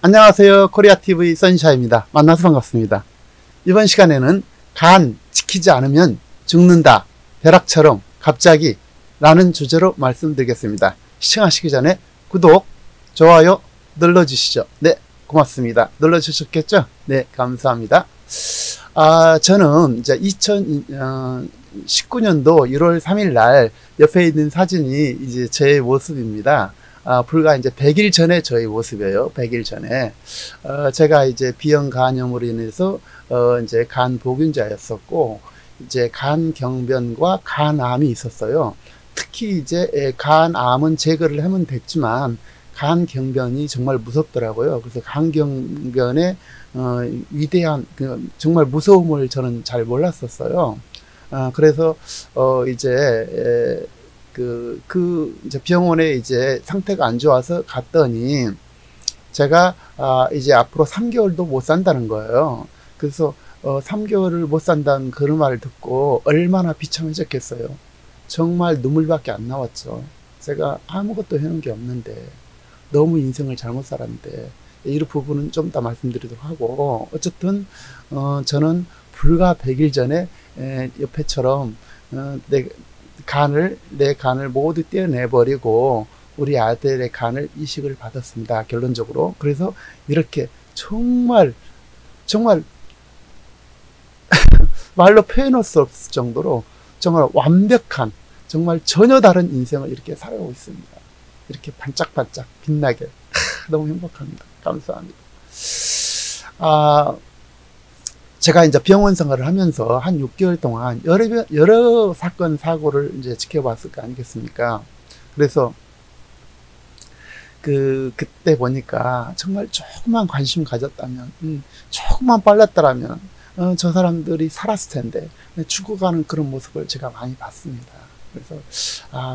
안녕하세요. 코리아TV 선샤입니다. 만나서 반갑습니다. 이번 시간에는 간 지키지 않으면 죽는다. 벼락처럼 갑자기 라는 주제로 말씀드리겠습니다. 시청하시기 전에 구독, 좋아요 눌러주시죠. 네, 고맙습니다. 눌러주셨겠죠? 네, 감사합니다. 저는 이제 2019년도 1월 3일 날 옆에 있는 사진이 이제 제 모습입니다. 불과 이제 100일 전에 저희 모습이에요. 100일 전에. 제가 이제 비형 간염으로 인해서, 이제 간 복균자였었고, 이제 간 경변과 간암이 있었어요. 특히 이제 간암은 제거를 하면 됐지만, 간 경변이 정말 무섭더라고요. 그래서 간 경변의, 위대한, 정말 무서움을 저는 잘 몰랐었어요. 그래서, 이제, 이제 병원에 이제 상태가 안 좋아서 갔더니 제가 이제 앞으로 3개월도 못 산다는 거예요. 그래서 3개월을 못 산다는 그런 말을 듣고 얼마나 비참해졌겠어요. 정말 눈물밖에 안 나왔죠. 제가 아무것도 해놓은 게 없는데 너무 인생을 잘못 살았는데 이 부분은 좀 이따 말씀드리도록 하고, 어쨌든 저는 불과 100일 전에 옆에처럼 내 간을 모두 떼어내버리고 우리 아들의 간을 이식을 받았습니다. 결론적으로. 그래서 이렇게 정말 말로 표현할 수 없을 정도로 정말 완벽한, 정말 전혀 다른 인생을 이렇게 살아가고 있습니다. 이렇게 반짝반짝 빛나게. 너무 행복합니다. 감사합니다. 제가 이제 병원 생활을 하면서 한 6개월 동안 여러 사건, 사고를 이제 지켜봤을 거 아니겠습니까? 그래서, 그때 보니까 정말 조금만 관심 가졌다면, 조금만 빨랐더라면, 저 사람들이 살았을 텐데, 죽어가는 그런 모습을 제가 많이 봤습니다. 그래서,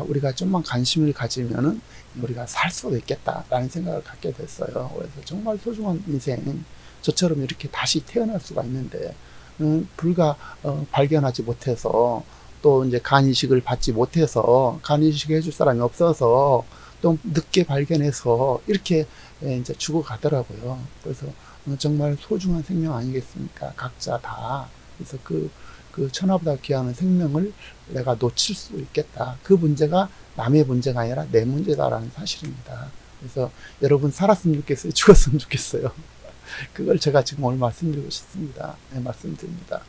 우리가 좀만 관심을 가지면은, 우리가 살 수도 있겠다라는 생각을 갖게 됐어요. 그래서 정말 소중한 인생, 저처럼 이렇게 다시 태어날 수가 있는데, 불과 발견하지 못해서, 또 이제 간 이식을 받지 못해서, 간 이식을 해줄 사람이 없어서, 또 늦게 발견해서 이렇게 이제 죽어가더라고요. 그래서 정말 소중한 생명 아니겠습니까? 각자 다. 그래서 그 천하보다 귀한 생명을 내가 놓칠 수 있겠다. 그 문제가 남의 문제가 아니라 내 문제다라는 사실입니다. 그래서 여러분 살았으면 좋겠어요? 죽었으면 좋겠어요? 그걸 제가 지금 오늘 말씀드리고 싶습니다. 네, 말씀드립니다.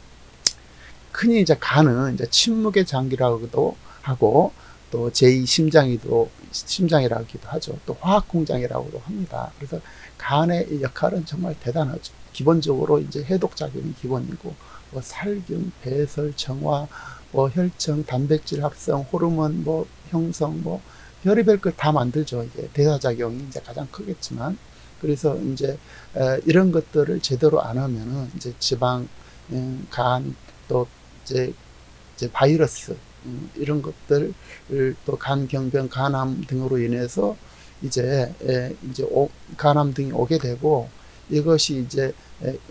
흔히 이제 간은 이제 침묵의 장기라고도 하고, 또 심장이라기도 하죠. 또 화학공장이라고도 합니다. 그래서 간의 역할은 정말 대단하죠. 기본적으로 이제 해독작용이 기본이고, 뭐 살균, 배설, 정화, 뭐 혈청, 단백질 합성, 호르몬, 뭐 형성, 뭐 별의별 걸 다 만들죠. 이게 대사작용이 이제 가장 크겠지만, 그래서 이제 이런 것들을 제대로 안 하면은 이제 지방, 간, 또 이제 바이러스, 이런 것들, 또 간 경변, 간암 등으로 인해서 이제 간암 등이 오게 되고, 이것이 이제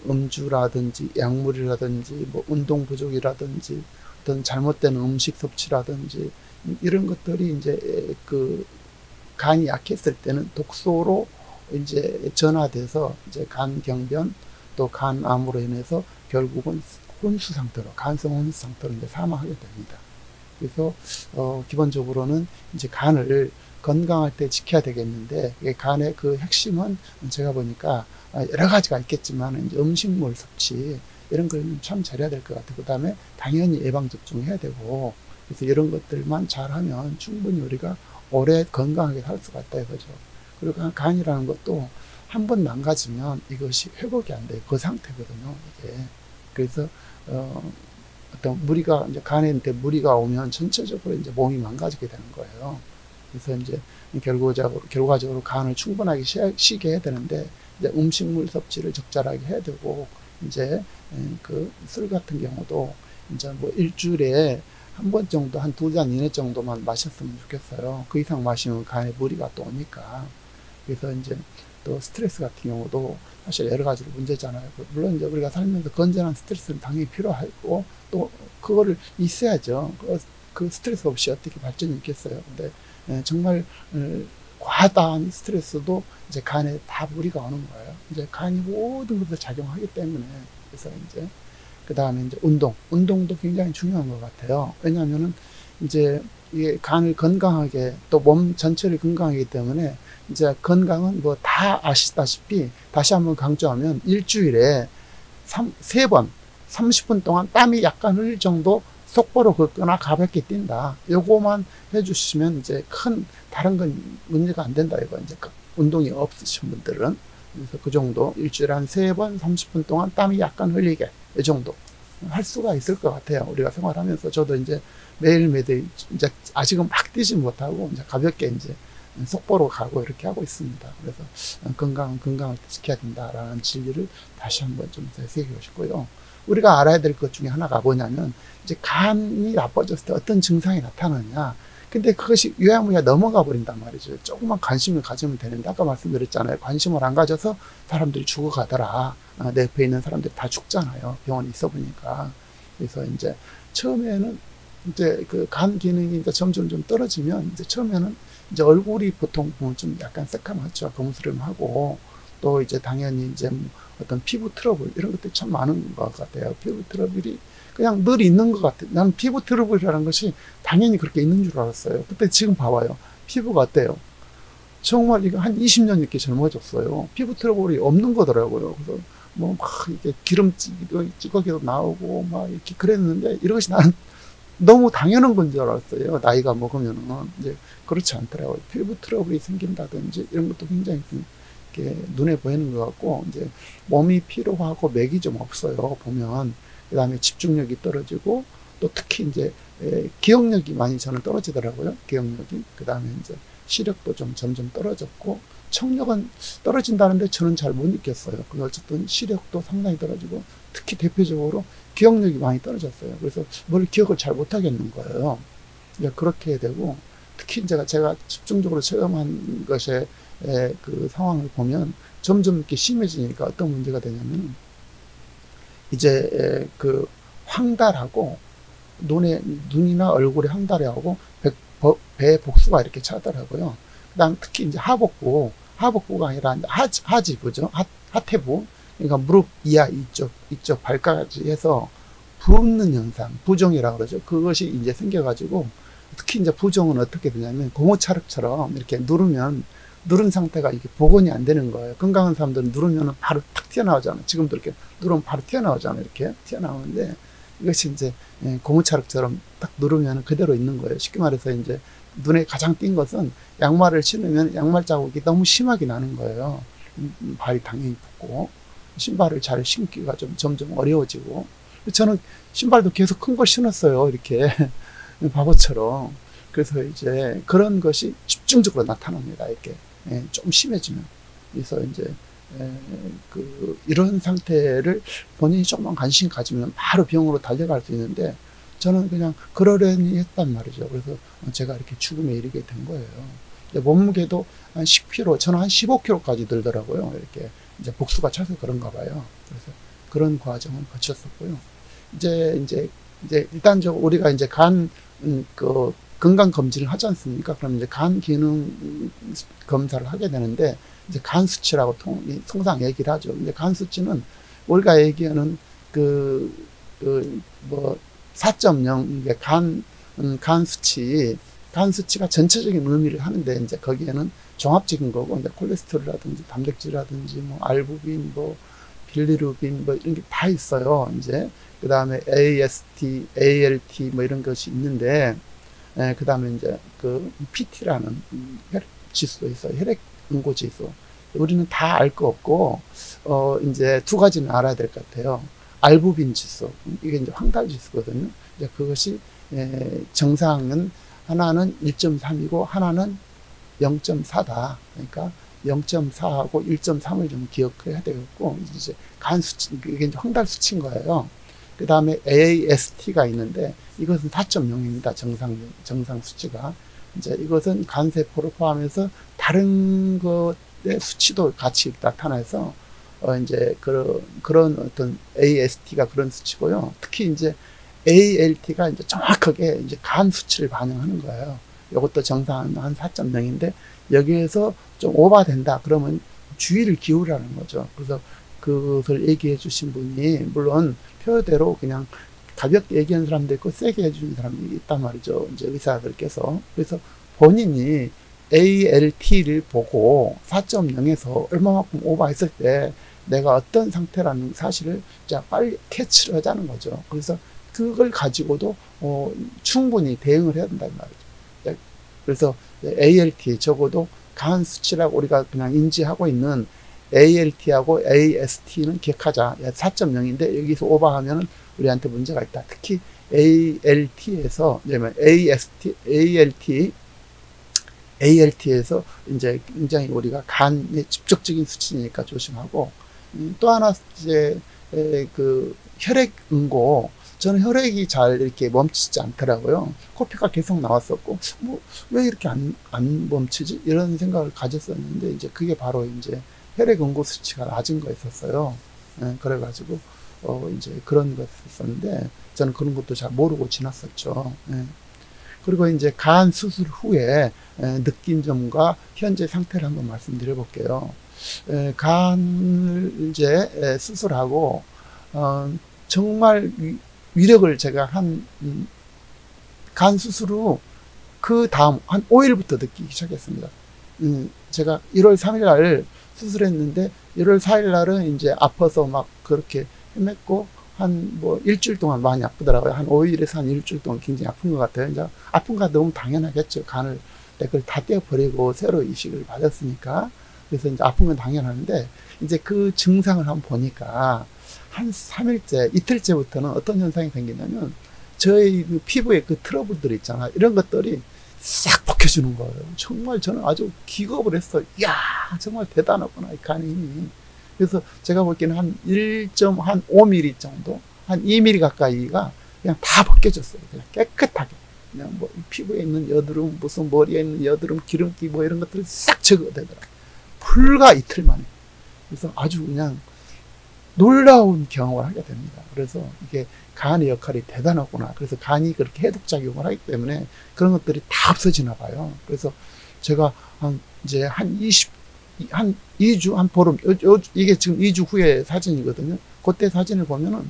음주라든지 약물이라든지 뭐 운동 부족이라든지 어떤 잘못된 음식 섭취라든지 이런 것들이 이제 간이 약했을 때는 독소로 이제 전화돼서 이제 간 경변 또 간암으로 인해서 결국은 혼수 상태로, 간성 혼수 상태로 이제 사망하게 됩니다. 그래서 기본적으로는 이제 간을 건강할 때 지켜야 되겠는데, 간의 그 핵심은 제가 보니까 여러 가지가 있겠지만 이제 음식물 섭취 이런 걸 참 잘해야 될 것 같아요. 그 다음에 당연히 예방 접종해야 되고, 그래서 이런 것들만 잘하면 충분히 우리가 오래 건강하게 살 수가 있다 이거죠. 그리고 간이라는 것도 한 번 망가지면 이것이 회복이 안 돼요. 그 상태거든요, 이게. 그래서 어떤 무리가 이제 간에 무리가 오면 전체적으로 이제 몸이 망가지게 되는 거예요. 그래서 이제 결과적으로 간을 충분하게 쉬게 해야 되는데, 이제 음식물 섭취를 적절하게 해야 되고, 이제 술 같은 경우도 이제 뭐 일주일에 한 번 정도, 한 2잔 이내 정도만 마셨으면 좋겠어요. 그 이상 마시면 간에 무리가 또 오니까. 그래서 이제 또 스트레스 같은 경우도 사실 여러 가지로 문제잖아요. 물론 이제 우리가 살면서 건전한 스트레스는 당연히 필요하고, 또 그거를 있어야죠. 그 스트레스 없이 어떻게 발전이 있겠어요. 근데 정말 과다한 스트레스도 이제 간에 다 무리가 오는 거예요. 이제 간이 모든 것을 작용하기 때문에. 그래서 이제 그 다음에 이제 운동도 굉장히 중요한 것 같아요. 왜냐하면은 이제 이게 간을 건강하게 또 몸 전체를 건강하기 때문에 이제 건강은 뭐 다 아시다시피 다시 한번 강조하면 일주일에 3번 30분 동안 땀이 약간 흘릴 정도 속보로 걷거나 가볍게 뛴다. 요거만 해주시면 이제 큰 다른 건 문제가 안 된다. 이거 이제 운동이 없으신 분들은. 그래서 그 정도 일주일에 한 3번 30분 동안 땀이 약간 흘리게 이 정도 할 수가 있을 것 같아요. 우리가 생활하면서 저도 이제 매일매일 이제 아직은 막 뛰진 못하고 이제 가볍게 이제 속보로 가고 이렇게 하고 있습니다. 그래서 건강을 지켜야 된다라는 진리를 다시 한번 좀 새기고 싶고요. 우리가 알아야 될 것 중에 하나가 뭐냐면 이제 간이 나빠졌을 때 어떤 증상이 나타나냐. 근데 그것이 유야무야 넘어가 버린단 말이죠. 조금만 관심을 가지면 되는데 아까 말씀드렸잖아요. 관심을 안 가져서 사람들이 죽어가더라. 내 옆에 있는 사람들이 다 죽잖아요. 병원에 있어 보니까. 그래서 이제 처음에는 이제 그 간 기능이 이제 점점 좀 떨어지면 이제 처음에는 이제 얼굴이 보통 보면 좀 약간 새까맣죠. 거무스름하고 또 이제 당연히 이제 뭐 어떤 피부 트러블 이런 것들이 참 많은 것 같아요. 피부 트러블이 그냥 늘 있는 것 같아요. 나는 피부 트러블이라는 것이 당연히 그렇게 있는 줄 알았어요. 그때 지금 봐봐요. 피부가 어때요? 정말 이거 한 20년 이렇게 젊어졌어요. 피부 트러블이 없는 거더라고요. 그래서 뭐 막 이게 찌꺼기도 나오고 막 이렇게 그랬는데 이것이 나는 너무 당연한 건 줄 알았어요. 나이가 먹으면은 이제 그렇지 않더라고요. 피부 트러블이 생긴다든지 이런 것도 굉장히 이렇게 눈에 보이는 것 같고 이제 몸이 피로하고 맥이 좀 없어요. 보면 그 다음에 집중력이 떨어지고 또 특히 이제 기억력이 많이 저는 떨어지더라고요. 기억력이 그 다음에 이제 시력도 좀 점점 떨어졌고 청력은 떨어진다는데 저는 잘 못 느꼈어요. 근데 어쨌든 시력도 상당히 떨어지고 특히 대표적으로 기억력이 많이 떨어졌어요. 그래서 뭘 기억을 잘 못하겠는 거예요. 그렇게 되고 특히 제가 집중적으로 체험한 것의 그 상황을 보면 점점 이렇게 심해지니까 어떤 문제가 되냐면 이제 그 황달하고 눈이나 얼굴에 황달하고 배 복수가 이렇게 차더라고요. 그다음 특히 이제 하복부가 아니라 하지부죠. 하태부. 그러니까 무릎 이하 이쪽 발까지 해서 붓는 현상, 부종이라고 그러죠. 그것이 이제 생겨가지고 특히 이제 부종은 어떻게 되냐면 고무차륵처럼 이렇게 누른 상태가 이게 복원이 안 되는 거예요. 건강한 사람들은 누르면 바로 탁 튀어나오잖아요. 지금도 이렇게 누르면 바로 튀어나오잖아요. 이렇게 튀어나오는데 이것이 이제 고무차륵처럼 딱 누르면 그대로 있는 거예요. 쉽게 말해서 이제 눈에 가장 띈 것은 양말을 신으면 양말 자국이 너무 심하게 나는 거예요. 발이 당연히 붓고 신발을 잘 신기가 좀 점점 어려워지고 저는 신발도 계속 큰 걸 신었어요. 이렇게 바보처럼. 그래서 이제 그런 것이 집중적으로 나타납니다. 이렇게 좀 심해지면. 그래서 이제 이런 상태를 본인이 조금만 관심 가지면 바로 병으로 달려갈 수 있는데 저는 그냥 그러려니 했단 말이죠. 그래서 제가 이렇게 죽음에 이르게 된 거예요. 몸무게도 한 10kg, 저는 한 15kg까지 들더라고요. 이렇게 이제 복수가 차서 그런가 봐요. 그래서 그런 과정을 거쳤었고요. 이제 일단적으로 우리가 이제 건강 검진을 하지 않습니까? 그럼 이제 간 기능 검사를 하게 되는데 이제 간 수치라고 통상 얘기를 하죠. 근데 간 수치는 우리가 얘기하는 4.0 이게 간 수치가 전체적인 의미를 하는데 이제 거기에는 종합적인 거고 이제 콜레스테롤이라든지 단백질이라든지 뭐 알부민 뭐 빌리루빈 뭐 이런 게 다 있어요. 이제 그 다음에 AST, ALT 뭐 이런 것이 있는데 그 다음에 이제 그 PT라는 혈액 지수도 있어요. 혈액 응고 지수. 우리는 다 알 거 없고 이제 두 가지는 알아야 될 것 같아요. 알부민 지수, 이게 이제 황달 지수거든요. 이제 그것이 정상은 하나는 1.3이고 하나는 0.4다. 그러니까 0.4하고 1.3을 좀 기억해야 되겠고 이제 간 수치, 이게 이제 황달 수치인 거예요. 그 다음에 AST가 있는데 이것은 4.0입니다. 정상 수치가. 이제 이것은 간세포를 포함해서 다른 것의 수치도 같이 나타나서 이제 그런 어떤 AST가 그런 수치고요. 특히 이제 ALT가 이제 정확하게 이제 간 수치를 반영하는 거예요. 이것도 정상 한 4.0인데 여기에서 좀 오버된다 그러면 주의를 기울이라는 거죠. 그래서 그것을 얘기해 주신 분이 물론 표대로 그냥 가볍게 얘기하는 사람도 있고 세게 해주는 사람이 있단 말이죠. 이제 의사들께서. 그래서 본인이 ALT를 보고 4.0에서 얼마만큼 오버했을 때 내가 어떤 상태라는 사실을 자 빨리 캐치를 하자는 거죠. 그래서 그걸 가지고도 충분히 대응을 해야 된다는 말이죠. 그래서 ALT 적어도 간 수치라고 우리가 그냥 인지하고 있는 ALT하고 AST는 기억하자. 4.0인데 여기서 오버하면 우리한테 문제가 있다. 특히 ALT에서 ALT에서 이제 굉장히 우리가 간의 직접적인 수치니까 조심하고 또 하나 이제 그 혈액 응고 저는 혈액이 잘 이렇게 멈추지 않더라고요. 코피가 계속 나왔었고 뭐 왜 이렇게 안 멈추지 이런 생각을 가졌었는데 이제 그게 바로 이제 혈액 응고 수치가 낮은 거였었어요. 그래가지고 이제 그런 거였었는데 저는 그런 것도 잘 모르고 지났었죠. 그리고 이제 간 수술 후에 느낀 점과 현재 상태를 한번 말씀드려 볼게요. 간을 이제 수술하고 정말 위력을 제가 간 수술 후 그 다음 한 5일부터 느끼기 시작했습니다. 제가 1월 3일 날 수술했는데 1월 4일 날은 이제 아파서 막 그렇게 헤맸고 한 뭐 일주일 동안 많이 아프더라고요. 한 5일에서 한 일주일 동안 굉장히 아픈 것 같아요. 이제 아픈 거 너무 당연하겠죠. 간을 그걸 다 떼어버리고 새로 이식을 받았으니까. 그래서 이제 아픈 건 당연한데 이제 그 증상을 한번 보니까 한 3일째, 이틀째부터는 어떤 현상이 생기냐면 저희 그 피부에 그 트러블들 있잖아요. 이런 것들이 싹 벗겨주는 거예요. 정말 저는 아주 기겁을 했어요. 이야, 정말 대단하구나, 이 간의 힘이. 그래서 제가 보기에는 한 1.5mm 정도, 한 2mm 가까이가 그냥 다 벗겨졌어요. 그냥 깨끗하게. 그냥 뭐 피부에 있는 여드름, 무슨 머리에 있는 여드름, 기름기 뭐 이런 것들이 싹 제거되더라고요. 불과 이틀 만에. 그래서 아주 그냥 놀라운 경험을 하게 됩니다. 그래서 이게 간의 역할이 대단하구나. 그래서 간이 그렇게 해독작용을 하기 때문에 그런 것들이 다 없어지나 봐요. 그래서 제가 이제 한 2주, 한 보름, 이게 지금 2주 후의 사진이거든요. 그때 사진을 보면은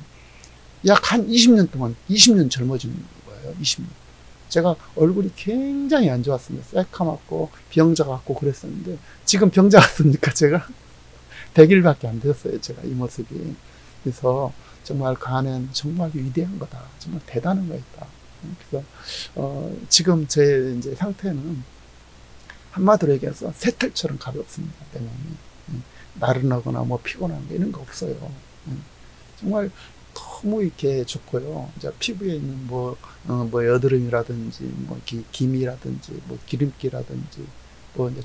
약 한 20년 동안, 20년 젊어진 거예요. 20년. 제가 얼굴이 굉장히 안 좋았습니다. 새카맣고 병자 같고 그랬었는데 지금 병자 같습니까? 제가 100일밖에 안 됐어요. 제가 이 모습이. 그래서 정말 간은 정말 위대한 거다. 정말 대단한 거 있다. 그래서 지금 제 이제 상태는 한마디로 얘기해서 새털처럼 가볍습니다. 내 몸이. 나른하거나 뭐 피곤한 거 이런 거 없어요. 정말 너무 이렇게 좋고요. 이제 피부에 있는 뭐 여드름이라든지 뭐 기미라든지 뭐 기름기라든지 뭐 이제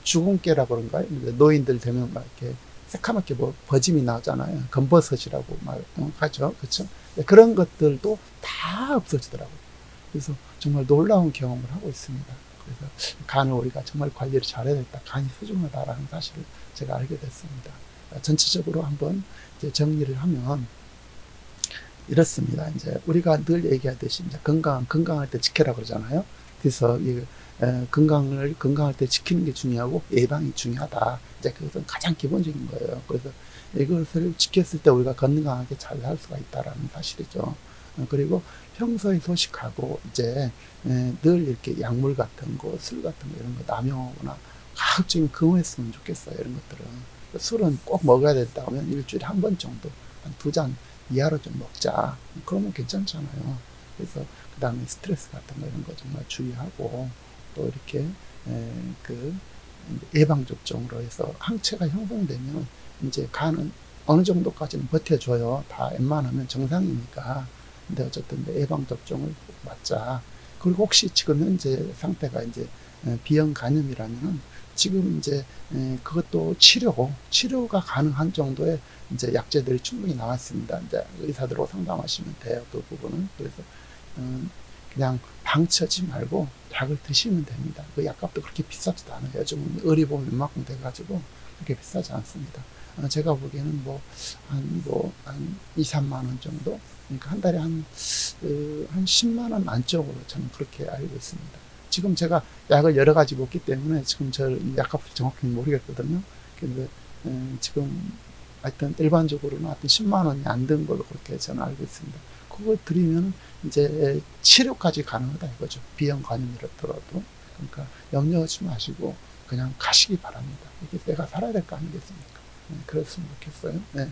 주근깨라 그런가요? 노인들 되면 막 이렇게 새카맣게 뭐 버짐이 나오잖아요. 검버섯이라고 하죠. 그렇죠? 그런 것들도 다 없어지더라고요. 그래서 정말 놀라운 경험을 하고 있습니다. 그래서 간을 우리가 정말 관리를 잘해야 된다. 간이 소중하다라는 사실을 제가 알게 됐습니다. 전체적으로 한번 이제 정리를 하면 이렇습니다. 이제 우리가 늘 얘기하듯이 이제 건강할 때 지켜라 그러잖아요. 그래서 건강할 때 지키는 게 중요하고 예방이 중요하다. 이제 그것은 가장 기본적인 거예요. 그래서 이것을 지켰을 때 우리가 건강하게 잘 살 수가 있다라는 사실이죠. 그리고 평소에 소식하고 이제 늘 이렇게 약물 같은 거, 술 같은 거 이런 거 남용하거나 가급적이면 금했으면 좋겠어요. 이런 것들은. 술은 꼭 먹어야 된다 하면 일주일에 한 번 정도, 한 2잔 이하로 좀 먹자. 그러면 괜찮잖아요. 그래서 그 다음에 스트레스 같은 거 이런 거 정말 주의하고 또 이렇게 그 예방접종으로 해서 항체가 형성되면 이제 간은 어느 정도까지는 버텨줘요. 다 웬만하면 정상이니까. 근데 어쨌든 예방접종을 꼭 맞자. 그리고 혹시 지금 현재 상태가 이제 비형 간염이라면은 지금 이제 그것도 치료가 가능한 정도의 이제 약제들이 충분히 나왔습니다. 이제 의사들하고 상담하시면 돼요. 그 부분은. 그래서 그냥 방치하지 말고 약을 드시면 됩니다. 그 약값도 그렇게 비싸지도 않아요. 요즘은 의리 보면 웬만큼 돼가지고 그렇게 비싸지 않습니다. 제가 보기에는 한 2, 3만 원 정도? 그러니까 한 달에 한 10만 원 안쪽으로 저는 그렇게 알고 있습니다. 지금 제가 약을 여러 가지 먹기 때문에 지금 저 약값을 정확히 모르겠거든요. 근데 지금 하여튼 일반적으로는 하여튼 10만 원이 안 든 걸로 그렇게 저는 알고 있습니다. 그걸 드리면 이제 치료까지 가능하다 이거죠. 비형 간염이라더라도. 그러니까 염려하지 마시고 그냥 가시기 바랍니다. 이게 내가 살아야 될 거 아니겠습니까? 그랬으면 좋겠어요. 네.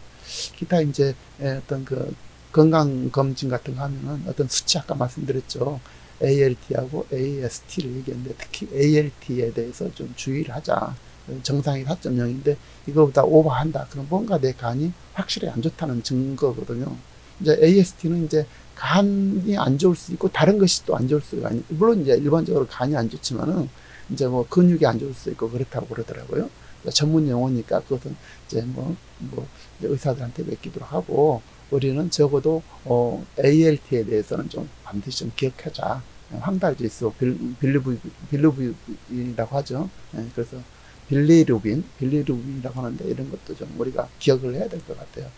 기타 이제 어떤 그 건강검진 같은 거 하면은 어떤 수치 아까 말씀드렸죠. ALT하고 AST를 얘기했는데 특히 ALT에 대해서 좀 주의를 하자. 정상이 4.0인데 이거보다 오버한다. 그럼 뭔가 내 간이 확실히 안 좋다는 증거거든요. 이제 AST는 이제 간이 안 좋을 수 있고 다른 것이 또 안 좋을 수가 아니. 물론 이제 일반적으로 간이 안 좋지만은 이제 뭐 근육이 안 좋을 수 있고 그렇다고 그러더라고요. 전문 용어니까 그것은 이제 뭐 의사들한테 맡기도록 하고 우리는 적어도 ALT에 대해서는 좀 반드시 좀 기억하자. 황달질소 빌루빈이라고 하죠. 그래서 빌리루빈이라고 하는데 이런 것도 좀 우리가 기억을 해야 될 것 같아요.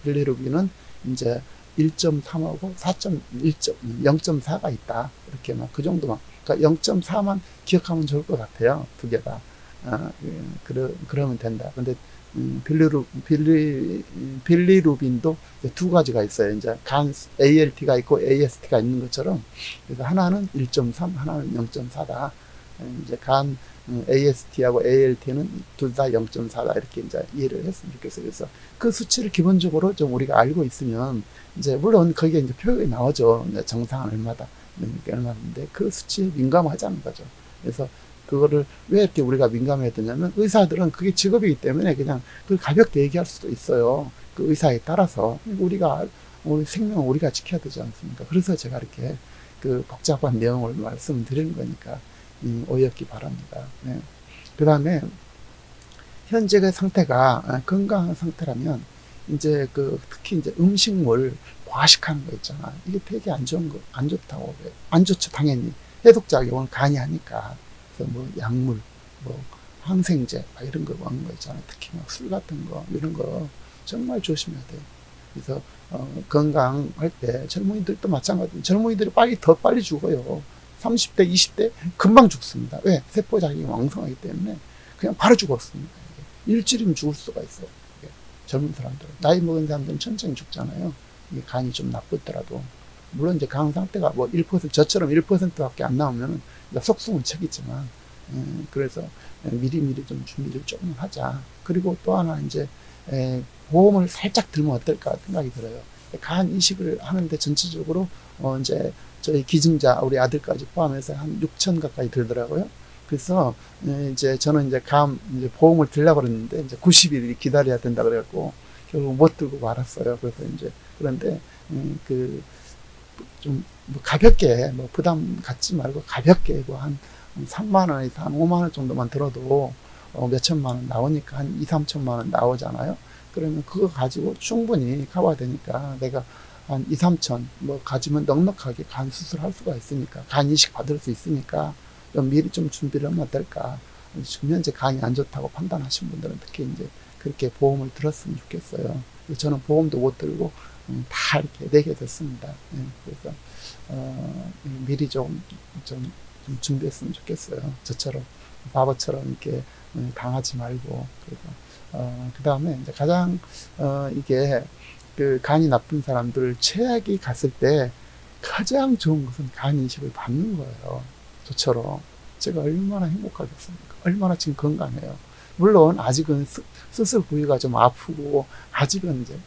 빌리루빈은 이제 1.3하고 0.4가 있다. 이렇게 막 그 정도만. 그러니까 0.4만 기억하면 좋을 것 같아요. 두 개가. 그러면 된다. 근데 빌리루빈도 두 가지가 있어요. 이제 간 ALT가 있고 AST가 있는 것처럼. 그래서 하나는 1.3, 하나는 0.4다. 이제 간 AST하고 ALT는 둘 다 0.4다. 이렇게 이제 이해를 했으면 좋겠어요. 그래서 그 수치를 기본적으로 좀 우리가 알고 있으면 이제 물론 거기에 이제 표현이 나오죠. 이제 정상은 얼마다. 얼마인데 그 수치에 민감하자는 거죠. 그래서 그거를 왜 이렇게 우리가 민감해야 되냐면 의사들은 그게 직업이기 때문에 그냥 그걸 가볍게 얘기할 수도 있어요. 그 의사에 따라서 우리 생명을 우리가 지켜야 되지 않습니까? 그래서 제가 이렇게 그 복잡한 내용을 말씀드리는 거니까 오해없기 바랍니다. 네. 그 다음에 현재의 상태가 건강한 상태라면 이제 특히 이제 음식물 과식하는 거 있잖아. 이게 되게 안 좋다고. 안 좋죠, 당연히. 해독작용을 간이 하니까. 그래서 뭐 약물, 뭐 항생제, 이런 거 먹는 거 있잖아요. 특히 막 술 같은 거, 이런 거 정말 조심해야 돼요. 그래서, 건강할 때 젊은이들도 마찬가지로 젊은이들이 더 빨리 죽어요. 30대, 20대 금방 죽습니다. 왜? 세포작용이 왕성하기 때문에 그냥 바로 죽었습니다. 일주일이면 죽을 수가 있어요. 젊은 사람들은. 나이 먹은 사람들은 천천히 죽잖아요. 이게 간이 좀 나쁘더라도. 물론 이제 간 상태가 뭐 1%, 저처럼 1%밖에 안 나오면은 속수는 척이지만, 그래서 미리미리 좀 준비를 조금 하자. 그리고 또 하나 이제, 보험을 살짝 들면 어떨까 생각이 들어요. 간 이식을 하는데 전체적으로, 이제 저희 기증자, 우리 아들까지 포함해서 한 6천 가까이 들더라고요. 그래서, 이제 저는 이제 이제 보험을 들려고 그랬는데, 이제 90일 기다려야 된다 그래갖고, 결국 못 들고 말았어요. 그래서 이제, 그런데, 좀 가볍게 뭐 부담 갖지 말고 가볍게 뭐 한 3만 원에서 한 5만 원 정도만 들어도 몇 천만 원 나오니까 한 2, 3천만 원 나오잖아요. 그러면 그거 가지고 충분히 커버가 되니까 내가 한 2, 3천 뭐 가지면 넉넉하게 간 수술할 수가 있으니까 간 이식 받을 수 있으니까 좀 미리 좀 준비를 하면 어떨까. 지금 현재 간이 안 좋다고 판단하신 분들은 특히 이제 그렇게 보험을 들었으면 좋겠어요. 저는 보험도 못 들고 다 이렇게 내게 됐습니다. 그래서 미리 좀 준비했으면 좋겠어요. 저처럼 바보처럼 이렇게 당하지 말고. 그래서 그 다음에 이제 가장 이게 그 간이 나쁜 사람들 최악이 갔을 때 가장 좋은 것은 간 이식을 받는 거예요. 저처럼 제가 얼마나 행복하겠습니까? 얼마나 지금 건강해요. 물론 아직은 수술 부위가 좀 아프고 아직은 이제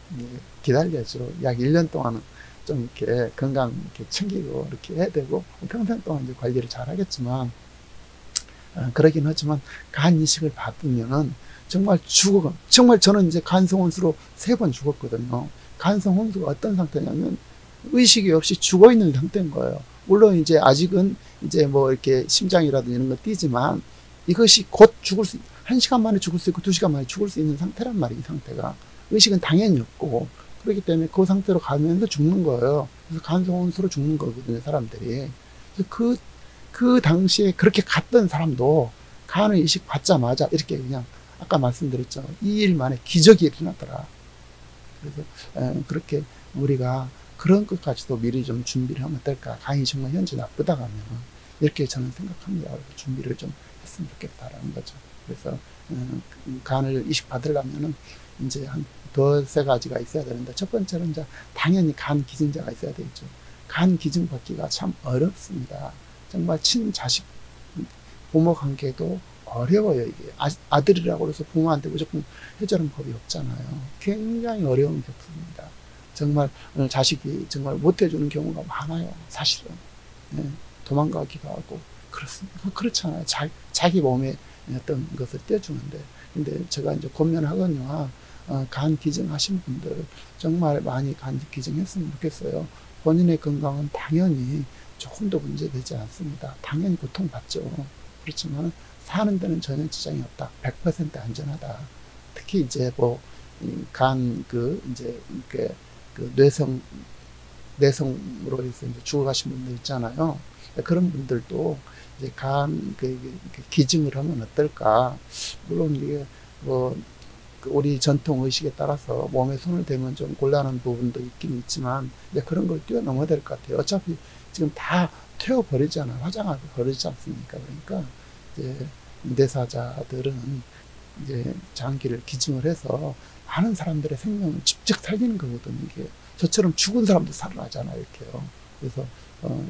기다려야죠. 약 1년 동안은 좀 이렇게 건강 이렇게 챙기고 이렇게 해야 되고 평생 동안 이제 관리를 잘 하겠지만 그러긴 하지만 간 이식을 받으면은 정말 정말 저는 이제 간성혼수로 3번 죽었거든요. 간성혼수가 어떤 상태냐면 의식이 없이 죽어 있는 상태인 거예요. 물론 이제 아직은 이제 뭐 이렇게 심장이라든지 이런 거 뛰지만 이것이 곧 1시간 만에 죽을 수 있고 2시간 만에 죽을 수 있는 상태란 말이에요. 이 상태가. 의식은 당연히 없고 그렇기 때문에 그 상태로 가면서 죽는 거예요. 그래서 간성혼수로 죽는 거거든요, 사람들이. 그래서 그 당시에 그렇게 갔던 사람도 간을 이식 받자마자 이렇게 그냥 아까 말씀드렸죠. 2일 만에 기적이 일어나더라. 그래서 그렇게 우리가 그런 것까지도 미리 좀 준비를 하면 어떨까. 간이 정말 현재 나쁘다 가면 이렇게 저는 생각합니다. 그래서 준비를 좀 했으면 좋겠다라는 거죠. 그래서 간을 이식 받으려면은 이제 한 두세 가지가 있어야 되는데, 첫 번째는 이제 당연히 간 기증자가 있어야 되겠죠. 간 기증 받기가 참 어렵습니다. 정말 친자식 부모 관계도 어려워요. 이게 아들이라고 해서 부모한테 무조건 해주는 법이 없잖아요. 굉장히 어려운 겪습니다. 정말 자식이 정말 못해주는 경우가 많아요. 사실은. 예, 도망가기도 하고 그렇습니다. 그렇잖아요. 자기 몸에 어떤 것을 떼주는데, 근데 제가 이제 권면하거니와 간 기증하신 분들 정말 많이 간 기증했으면 좋겠어요. 본인의 건강은 당연히 조금도 문제되지 않습니다. 당연히 고통받죠. 그렇지만 사는 데는 전혀 지장이 없다. 100% 안전하다. 특히 이제 뭐 간 이제 그 뇌성으로 해서 이제 죽어가신 분들 있잖아요. 그런 분들도 이제 기증을 하면 어떨까? 물론 이게 뭐 우리 전통 의식에 따라서 몸에 손을 대면 좀 곤란한 부분도 있긴 있지만, 이제 그런 걸 뛰어넘어야 될 것 같아요. 어차피 지금 다 태워버리잖아요. 화장하고 버리지 않습니까? 그러니까 이제 뇌사자들은 이제 장기를 기증을 해서 많은 사람들의 생명을 직접 살리는 거거든요. 이게 저처럼 죽은 사람도 살아나잖아요. 이렇게요. 그래서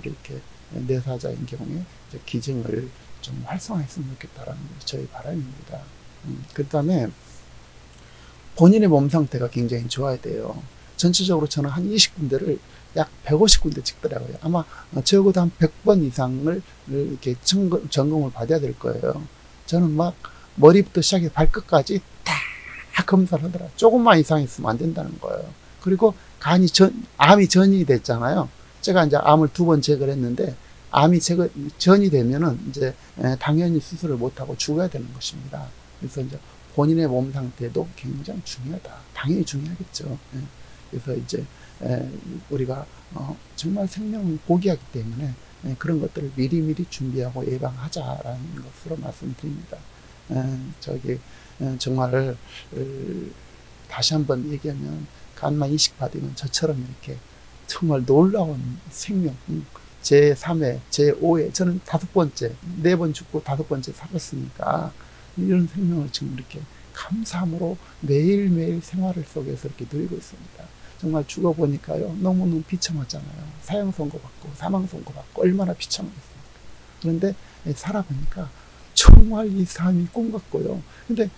이렇게 뇌사자인 경우에 이제 기증을 좀 활성화했으면 좋겠다라는 게 저희 바람입니다. 그 다음에 본인의 몸 상태가 굉장히 좋아야 돼요. 전체적으로 저는 한 20군데를 약 150군데 찍더라고요. 아마 적어도 한 100번 이상을 이렇게 점검을 받아야 될 거예요. 저는 막 머리부터 시작해 발끝까지 다 검사를 하더라고요. 조금만 이상 있으면 안 된다는 거예요. 그리고 암이 전이 됐잖아요. 제가 이제 암을 2번 제거를 했는데, 암이 전이 되면은 이제 당연히 수술을 못하고 죽어야 되는 것입니다. 그래서 이제 본인의 몸 상태도 굉장히 중요하다. 당연히 중요하겠죠. 그래서 이제 우리가 정말 생명을 포기하기 때문에 그런 것들을 미리미리 준비하고 예방하자라는 것으로 말씀드립니다. 정말 다시 한번 얘기하면 간만 이식 받으면 저처럼 이렇게 정말 놀라운 생명, 제3회, 제5회, 저는 5번째, 4번 죽고 5번째 살았으니까 이런 생명을 지금 이렇게 감사함으로 매일매일 생활을 속에서 이렇게 누리고 있습니다. 정말 죽어보니까요, 너무너무 비참하잖아요. 사형 선고받고 사망 선고받고 얼마나 비참하겠습니까? 그런데 살아보니까 정말 이 삶이 꿈 같고요. 근데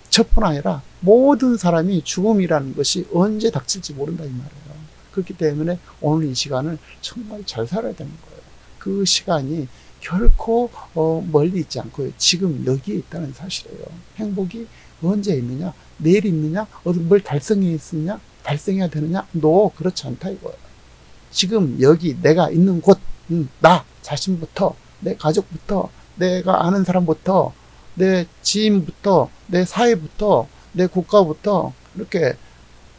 저뿐 아니라 모든 사람이 죽음이라는 것이 언제 닥칠지 모른다 이 말이에요. 그렇기 때문에 오늘 이 시간을 정말 잘 살아야 되는 거예요. 그 시간이 결코 멀리 있지 않고요. 지금 여기에 있다는 사실이에요. 행복이 언제 있느냐? 내일 있느냐? 뭘 달성해야 되느냐? 그렇지 않다 이거예요. 지금 여기 내가 있는 곳, 나 자신부터, 내 가족부터, 내가 아는 사람부터, 내 지인부터, 내 사회부터, 내 국가부터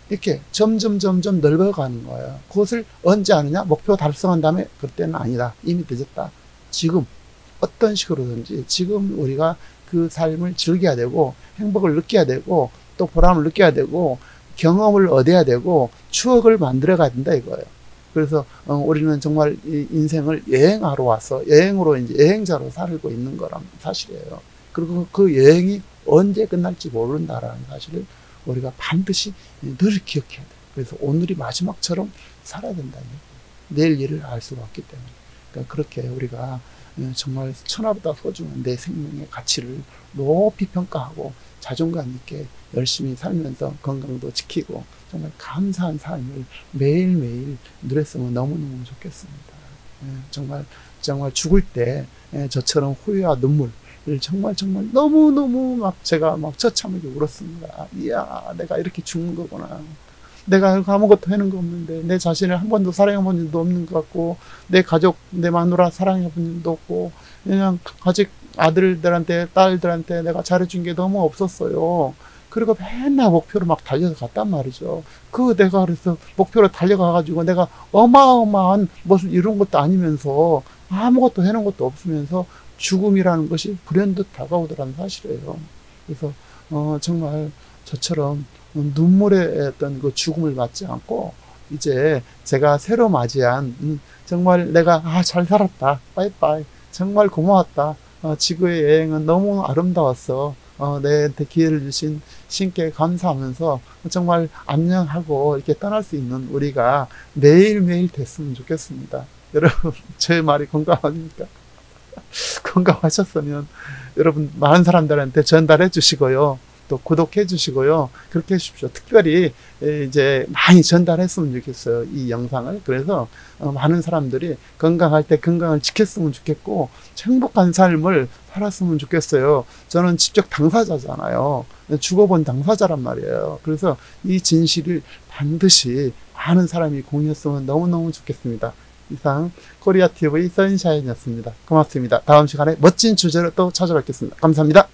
이렇게 점점 넓어가는 거예요. 그것을 언제 아느냐? 목표 달성한 다음에 그때는 아니다. 이미 늦었다. 지금 어떤 식으로든지 지금 우리가 그 삶을 즐겨야 되고 행복을 느껴야 되고 또 보람을 느껴야 되고 경험을 얻어야 되고 추억을 만들어 가야 된다 이거예요. 그래서 우리는 정말 이 인생을 여행하러 와서 여행으로 이제 여행자로 살고 있는 거란 사실이에요. 그리고 그 여행이 언제 끝날지 모른다라는 사실을 우리가 반드시 늘 기억해야 돼요. 그래서 오늘이 마지막처럼 살아야 된다는 얘기예요. 내일 일을 알 수가 없기 때문에. 그러니까 그렇게 우리가 정말 천하보다 소중한 내 생명의 가치를 높이 평가하고 자존감 있게 열심히 살면서 건강도 지키고 정말 감사한 삶을 매일매일 누렸으면 너무너무 좋겠습니다. 정말 죽을 때 저처럼 후회와 눈물을 정말 너무너무 제가 처참하게 울었습니다. 이야, 내가 이렇게 죽는 거구나. 내가 아무것도 하는 거 없는데 내 자신을 한 번도 사랑해 본 적도 없는 것 같고 내 가족, 내 마누라 사랑해 본 적도 없고 그냥 아직 아들들한테 딸들한테 내가 잘해준 게 너무 없었어요. 그리고 맨날 목표로 막 달려서 갔단 말이죠. 내가 그래서 목표로 달려가가지고 내가 어마어마한 무슨 이런 것도 아니면서 아무것도 해놓은 것도 없으면서 죽음이라는 것이 불현듯 다가오더라는 사실이에요. 그래서 정말 저처럼 눈물의 어떤 그 죽음을 맞지 않고 이제 제가 새로 맞이한 정말 내가 잘 살았다 빠이빠이 정말 고마웠다. 지구의 여행은 너무 아름다웠어. 내한테 기회를 주신 신께 감사하면서 정말 안녕하고 이렇게 떠날 수 있는 우리가 매일매일 됐으면 좋겠습니다. 여러분, 제 말이 건강합니까? 건강하셨으면 여러분 많은 사람들한테 전달해 주시고요. 또 구독해 주시고요. 그렇게 해주십시오. 특별히 이제 많이 전달했으면 좋겠어요. 이 영상을. 그래서 많은 사람들이 건강할 때 건강을 지켰으면 좋겠고 행복한 삶을 살았으면 좋겠어요. 저는 직접 당사자잖아요. 죽어본 당사자란 말이에요. 그래서 이 진실을 반드시 많은 사람이 공유했으면 너무너무 좋겠습니다. 이상 코리아TV 선샤인이었습니다. 고맙습니다. 다음 시간에 멋진 주제로 또 찾아뵙겠습니다. 감사합니다.